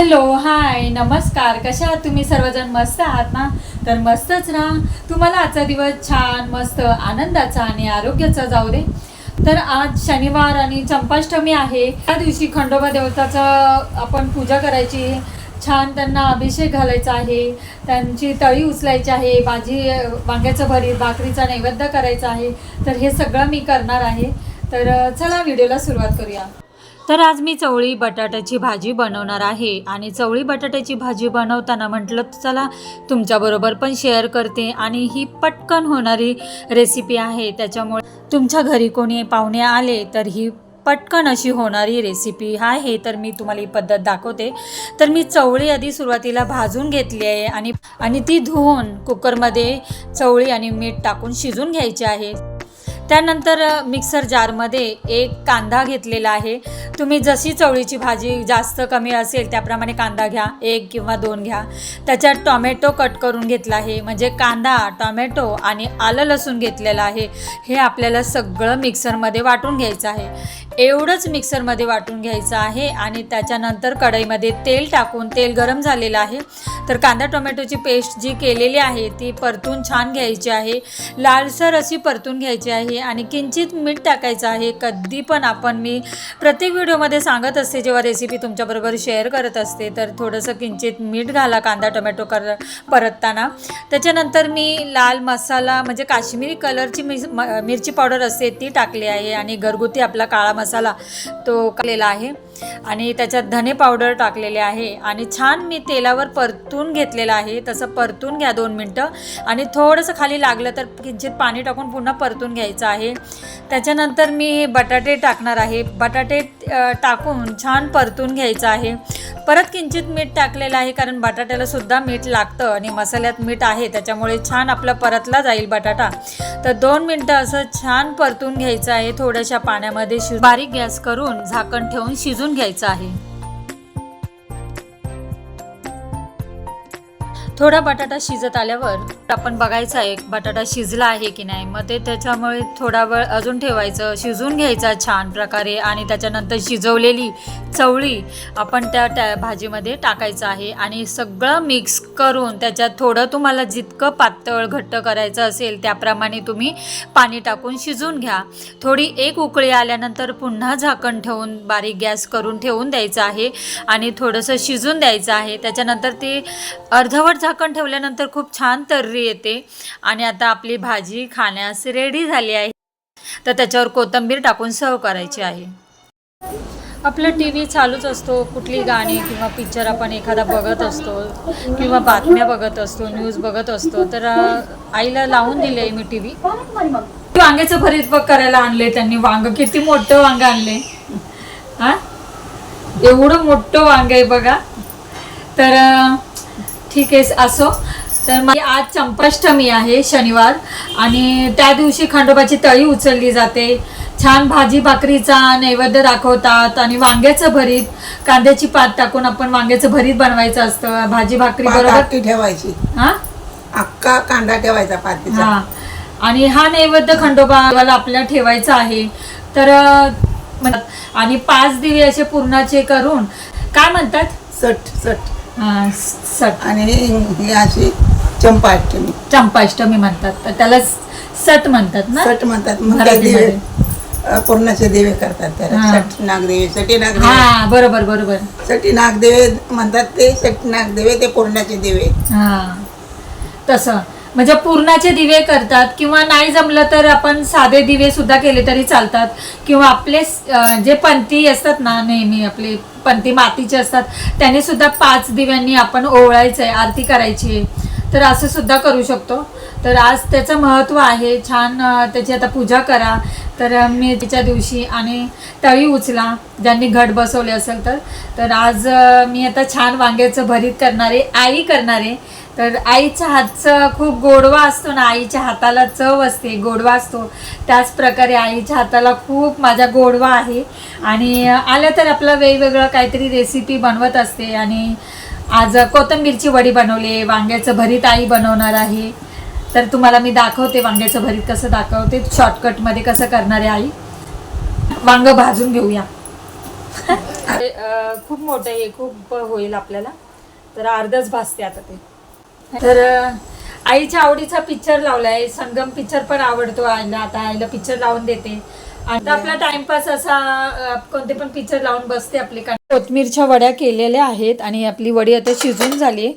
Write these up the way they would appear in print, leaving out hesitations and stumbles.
Hello hi नमस्कार, कशा आहात तुम्ही सर्वजण? मस्त आहात ना? तर मस्तच राहा. तुम्हाला आजचा दिवस छान मस्त आनंदाचा आणि आरोग्याचा जाऊ दे. तर आज शनिवार आणि चंपाष्टमी आहे. त्या दिवशी खंडोबा देवताचं आपण पूजा करायची, छान त्यांना अभिषेक घालायचा आहे, त्यांची तळी उचलायची आहे, भाजी वांग्याचं भरीत भाकरीचा नैवेद्य करायचा आहे. तर हे सगळं मी करणार आहे. तर चला व्हिडिओला सुरुवात करूया. तर आज मी चवळी बटाट्याची भाजी बनवणार आहे आणि चवळी बटाट्याची भाजी बनवताना म्हटलं चला तुमच्याबरोबर पण शेअर करते. आणि ही पटकन होणारी रेसिपी आहे, त्याच्यामुळे तुमच्या घरी कोणी पाहुणे आले तर ही पटकन अशी होणारी रेसिपी आहे. तर मी तुम्हाला ही पद्धत दाखवते. तर मी चवळी आधी सुरुवातीला भाजून घेतली आहे आणि ती धुवून कुकरमध्ये चवळी आणि मीठ टाकून शिजून घ्यायची आहे. त्यानंतर मिक्सर जारमध्ये एक कांदा घेतलेला आहे. तुम्ही जशी चवळीची भाजी जास्त कमी असेल त्याप्रमाणे कांदा घ्या, 1 किंवा 2 घ्या. त्याच्यात टोमॅटो कट करून घेतला आहे, म्हणजे कांदा टोमॅटो आणि आलं लसूण घेतलेलं आहे. हे आपल्याला सगळं मिक्सरमध्ये वाटून घ्यायचं आहे. एवढंच मिक्सरमध्ये वाटून घ्यायचं आहे. आणि त्याच्यानंतर कढईमध्ये तेल टाकून, तेल गरम झालेलं आहे तर कांदा टोमॅटोची पेस्ट जी केलेली आहे ती परतून छान घ्यायची आहे, लालसर अशी परतून घ्यायची आहे. आणि किंचित मीठ टाकायचं आहे. कधी पण मी प्रत्येक व्हिडिओमध्ये सांगत असते, जेव्हा रेसिपी तुमच्याबरोबर शेअर करत असते तर थोडंसं किंचित मीठ घाला कांदा टोमॅटो परतताना. त्याच्यानंतर मी लाल मसाला म्हणजे काश्मीरी कलरची मिरची पावडर असते ती टाकली आहे. आणि घरगुती आपला काळा मसाला तो टाकलेला आहे. आणि त्याच्यात धने पावडर टाकलेले आहे. आणि छान मी तेलावर परतून घेतलेलं आहे. तसं परतून घ्या 2 मिनटं. आणि थोडंसं खाली लागलं तर किंचित पाणी टाकून पुन्हा परतून घ्यायचं आहे. त्याच्यानंतर मी बटाटे टाकणार आहे. बटाटे टाकून छान परतून घ्यायचं आहे. परत किंचित मीठ टाकलेलं आहे, कारण बटाट्याला सुद्धा मीठ लागतं आणि मसाल्यात मीठ आहे, त्याच्यामुळे छान आपला परतला जाईल बटाटा. तर 2 मिनटं असं छान परतून घ्यायचं आहे. थोड्याशा पाण्यामध्ये बारीक गॅस करून झाकण ठेवून शिजून घ्यायचं आहे. थोडा बटाटा शिजत आल्यावर आपण बघायचं आहे बटाटा शिजला आहे की नाही. मग त्याच्यामुळे थोडा वेळ अजून ठेवायचं, शिजून घ्यायचा छान प्रकारे. आणि त्याच्यानंतर शिजवलेली चवळी आपण त्या भाजीमध्ये टाकायचं आहे. आणि सगळं मिक्स करून त्याच्यात थोडं तुम्हाला जितकं पातळ घट्ट करायचं असेल त्याप्रमाणे तुम्ही पाणी टाकून शिजून घ्या. थोडी एक उकळी आल्यानंतर पुन्हा झाकण ठेवून बारीक गॅस करून ठेवून द्यायचं आहे. आणि थोडंसं शिजून द्यायचं आहे. त्याच्यानंतर ते अर्धवट झाकण ठेवल्यानंतर खूप छान तर्री येते. आणि आता आपली भाजी खाण्यास रेडी झाली आहे. तर त्याच्यावर कोथिंबीर टाकून सर्व करायची आहे. आपला TV चालूच असतो, कुठली गाणी किंवा पिक्चर आपण एखादा बघत असतो किंवा बातम्या बघत असतो, न्यूज बघत असतो. तर आईला लावून दिले आहे मी TV. वांग्याचं भरीत करायला आणले त्यांनी. वांग किती मोठं वांग आणले हा, एवढं मोठं वांग आहे बघा. तर ठीक आहे असो. तर आज चंपाष्टमी आहे शनिवार, आणि त्या दिवशी खंडोबाची तळी उचलली जाते. छान भाजी भाकरीचा नैवेद्य दाखवतात. आणि वांग्याचं भरीत कांद्याची पात टाकून आपण वांग्याचं भरीत बनवायचं असतं भाजी भाकरी बरोबर ठेवायची. हा, अख्खा कांदा ठेवायचा पातीचा. हा, आणि हा नैवेद्य खंडोबाला आपल्याला ठेवायचा आहे. तर आणि 5 दिवे असे पूर्णाचे करून काय म्हणतात, सट सट. हा, सट. आणि हे अशी चंपाष्टमी म्हणतात. तर त्याला सट म्हणतात ना, सट म्हणतात. मग ते दिवे पूर्णाचे दिवे करतात त्याला. सट नागदेवे, सटी नागदेवे. हा, बरोबर बरोबर. सटी नागदेवे म्हणतात ते. सटी नागदेवे ते पूर्णाचे दिवे. हा, तसं म्हणजे पूर्णाचे दिवे करतात. किंवा नाही जमलं तर आपण साधे दिवे सुद्धा केले तरी चालतात. किंवा आपले जे पंथी असतात ना, नेहमी आपले पंथी मातीचे असतात, त्याने सुद्धा 5 दिव्यांनी आपण ओवाळायचं आहे, आरती करायची आहे. तर असं सुद्धा करू शकतो. तर आज त्याचं महत्त्व आहे. छान त्याची आता पूजा करा. तर मेथीच्या दिवशी आणि तळी उचला ज्यांनी घट बसवले असेल तर आज मी आता छान वांग्याचं भरीत करणारे, आई करणारे. तर आईच्या हातचं खूप गोडवा असतो ना, आईच्या हाताला चव असते, गोडवा असतो. त्याच प्रकारे आईच्या हाताला खूप माझा गोडवा आहे. आणि आलं तर आपलं वेगवेगळं काहीतरी रेसिपी बनवत असते. आणि आज कोथिंबीरची वडी बनवली, वांग्याचं भरीत आई बनवणार आहे. तर तुम्हाला मी दाखवते वांग्याचं भरीत कसं दाखवते, शॉर्टकटमध्ये कसं करणार आहे आई. वांग भाजून घेऊया. खूप मोठं हे खूप होईल आपल्याला, तर अर्धच भाजते आता ते. तर आईच्या आवडीचा पिक्चर लावलाय, संगम पिक्चर पण आवडतो आईला. आता आईला पिक्चर लावून देते. आता आपला टाइमपास असा कोणते पण पिक्चर लावून बसते आपली. कोथिंबीरच्या वड्या केलेल्या आहेत आणि आपली वडी आता शिजून झाली.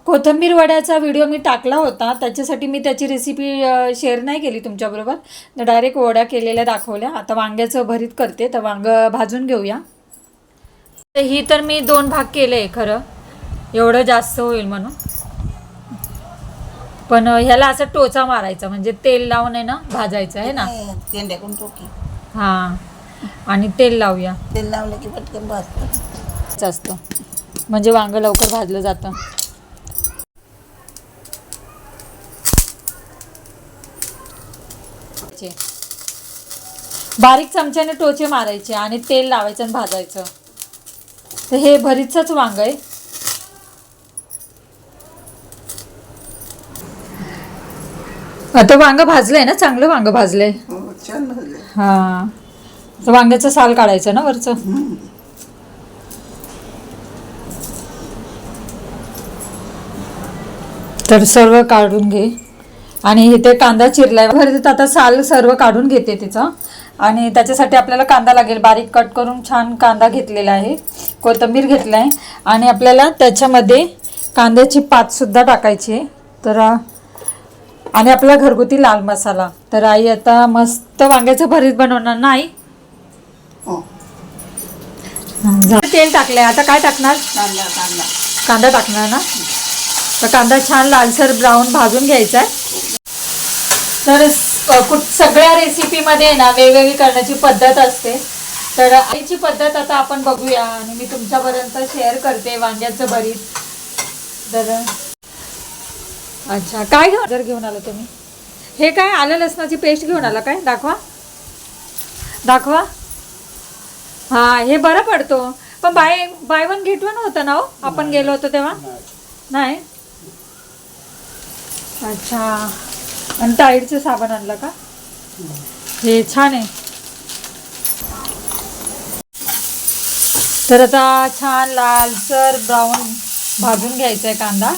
कोथिंबीर वड्याचा व्हिडिओ मी टाकला होता, त्याच्यासाठी मी त्याची रेसिपी शेअर नाही केली तुमच्याबरोबर. तर डायरेक्ट वड्या केलेल्या दाखवल्या. आता वांग्याचं भरीत करते, तर वांग भाजून घेऊया. ही तर मी 2 भाग केले खरं, एवढं जास्त होईल म्हणून. पण ह्याला असं टोचा मारायचा, म्हणजे तेल लावून आहे ना भाजायचं आहे ना. तेंड्याकडून टोकी. हां, आणि तेल लावूया. तेल लावलं की पटकन भाजतं. असतं म्हणजे वांग लवकर भाजलं जातं. बारीक चमच्याने टोचे मारायचे आणि तेल लावायचं आणि भाजायचं. तर हे भरीतच वांग आहे. आता वांग भाजलंय ना, चांगलं वांग भाजलंय. छान भाजले. हा, तर वांग्याचं साल काढायचं ना वरचं. तर सर्व काढून घे. आणि इथे कांदा चिरलाय भरीत. आता साल सर्व काढून घेते तिचं. आणि त्याच्यासाठी आपल्याला कांदा लागेल. बारीक कट करून छान कांदा घेतलेला आहे, कोथिंबीर घेतलाय आणि आपल्याला त्याच्यामध्ये कांद्याची पातसुद्धा टाकायची आहे. तर आणि आपला घरगुती लाल मसाला. तर आई आता मस्त वांग्याचं भरीत बनवणार ना आई. तेल टाकलंय, आता काय टाकणार? कांदा टाकणार ना. तर कांदा छान लालसर ब्राऊन भाजून घ्यायचा आहे. तर सगळ्या रेसिपीमध्ये ना वेगवेगळी करण्याची पद्धत असते. तर आईची पद्धत आता आपण बघूया आणि मी तुमच्यापर्यंत शेअर करते वांग्याचं भरीत. तर अच्छा, काय घेऊन आला तुम्ही? हे काय आलं लसणाची पेस्ट घेऊन आला काय? दाखवा दाखवा. हां, हे बरं पडतो. पण बाय 1 get 1 होतं ना हो, आपण गेलो होतो तेव्हा? नाही. अच्छा, आणि टाईडचं साबण आणलं का? हे छान आहे. तर आता छान लालसर ब्राऊन भाजून घ्यायचा आहे कांदा.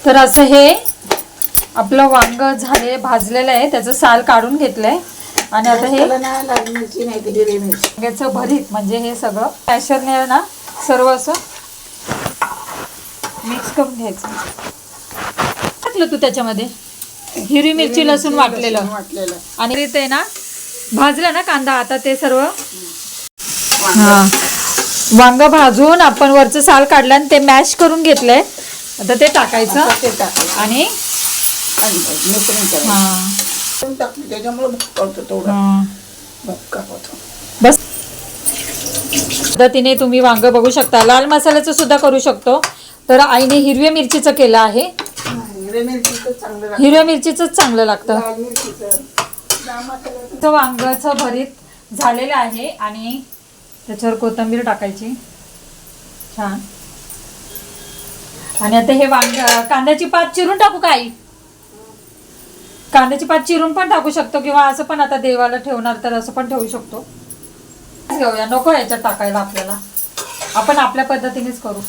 तर असं हे आपलं वांग झाले भाजलेलं आहे, त्याचं साल काढून घेतलंय. आणि आता हे लाल मिरची नाही तर हिरवी मिरची. वांग्याचं भरीत म्हणजे हे सगळं मॅशरने ना सर्व असं मिक्स करून घ्यायचं. टाकलं तू त्याच्यामध्ये हिरवी मिरची लसूण वाटलेलं आणि ते ना भाजलं ना कांदा. आता ते सर्व वांग भाजून आपण वरचं साल काढलं आणि ते मॅश करून घेतलंय. आता ते टाकायचं आणि बस. पद्धतीने तुम्ही वांग बघू शकता. लाल मसाल्याचं सुद्धा करू शकतो. तर आईने हिरव्या मिरचीचं केलं आहे. हिरव्या मिरचीचंच चांगलं लागतं. वांग्याचं भरीत झालेलं आहे आणि त्याच्यावर कोथिंबीर टाकायची छान. आणि आता हे कांद्याची पात चिरून टाकू का आई? कांद्याची पात चिरून पण टाकू शकतो किंवा असं पण. आता देवाला ठेवणार तर असं पण ठेवू शकतो. घेऊया, नको याच्यात टाकायला आपल्याला. आपण आपल्या पद्धतीनेच करू.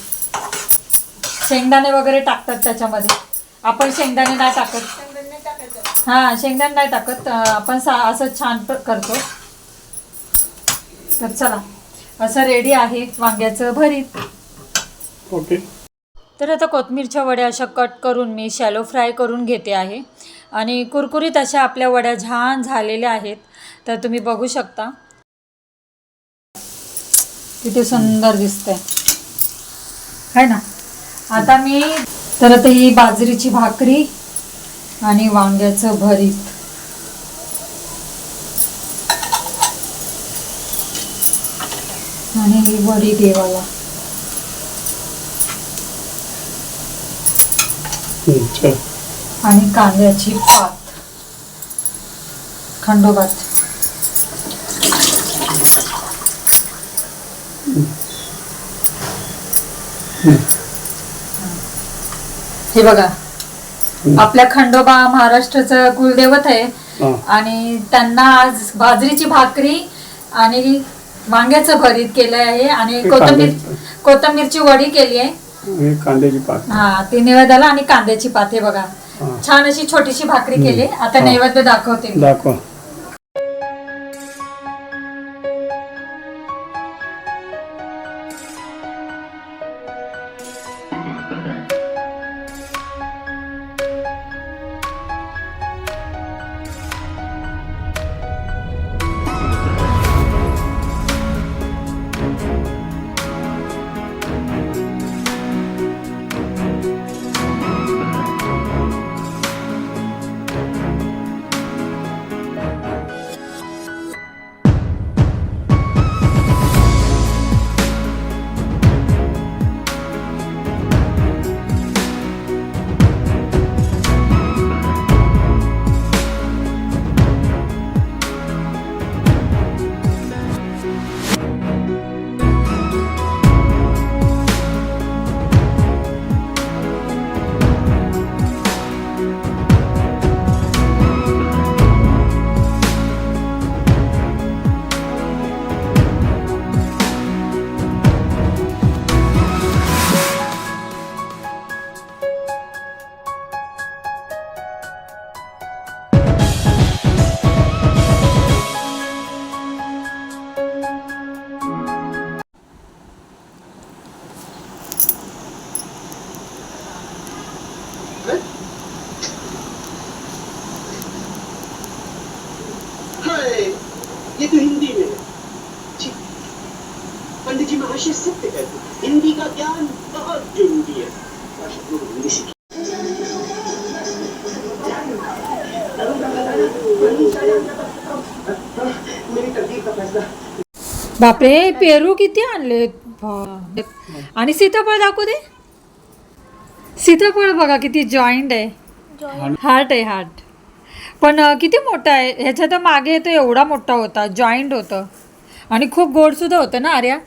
शेंगदाणे वगैरे टाकतात त्याच्यामध्ये, आपण शेंगदाणे नाही टाकत. हां, शेंगदाणे नाही टाकत आपण. असं छान करतो. तर चला, असं रेडी आहे वांग्याचं भरीत. ओके. तर आता कोथिंबीरच्या वड्या अशा कट करून मी शॅलो फ्राय करून घेते आहे. आणि कुरकुरीत अशा आपल्या वड्या छान झालेल्या आहेत. तर तुम्ही बघू शकता किती सुंदर दिसतंय है ना. आता ही बाजरीची भाकरी आणि वांग्याचं भरीत. आणि ही वडी देवाला. आणि कांद्याची पात खंडोबात. हे बघा, आपल्या खंडोबा महाराष्ट्राचं कुलदैवत आहे. आणि त्यांना आज बाजरीची भाकरी आणि वांग्याचं भरीत केलं आहे आणि हे कोथिंबीरची वडी केली आहे. आणि कांद्याची पात. हा ती नैवेद्याला आणि कांद्याची पात हे बघा. छान अशी छोटीशी भाकरी केली. आता नैवेद्य दाखवते मी. दाखवा. ये तो हिंदी में है। ठीक। पंडित जी महाशय सत्य कहते हैं, हिंदी का ज्ञान बहुत जरूरी है। हिंदी सीखिए। मेरी तकदीर का फैसला। बापरे पेरू किती आणले आणि सीताफळ दाखवू दे. सीताफळ बघा किती जॉईंट आहे. हार्ट आहे हार्ट. पण किती मोठा आहे. ह्याच्या तर मागे तो एवढा मोठा होता. जॉईंट होतं आणि खूप गोड सुद्धा होतं ना आर्या.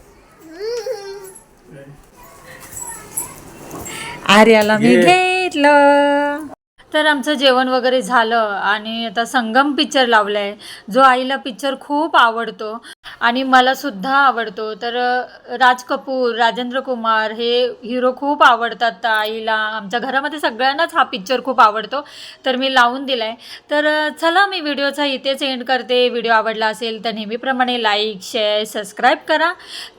आर्याला मी घेतलं. तर आमचं जेवण वगैरे झालं आणि आता संगम पिक्चर लावला आहे, जो आईला पिक्चर खूप आवडतो आणि मला सुद्धा आवडतो. तर राज कपूर, राजेंद्र कुमार हे हिरो खूप आवडतात आईला. आमच्या घरामध्ये सगळ्यांनाच हा पिक्चर खूप आवडतो. तर मी लावून दिला आहे. तर चला मी व्हिडिओचा इथेच एंड करते. व्हिडिओ आवडला असेल तर नेहमीप्रमाणे लाईक, शेअर, सबस्क्राईब करा.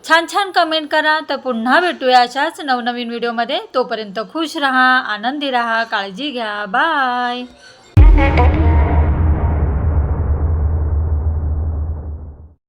छान छान कमेंट करा. तर पुन्हा भेटूया अशाच नवनवीन व्हिडिओमध्ये. तोपर्यंत खुश राहा, आनंदी राहा, काळजी घ्या. बाय.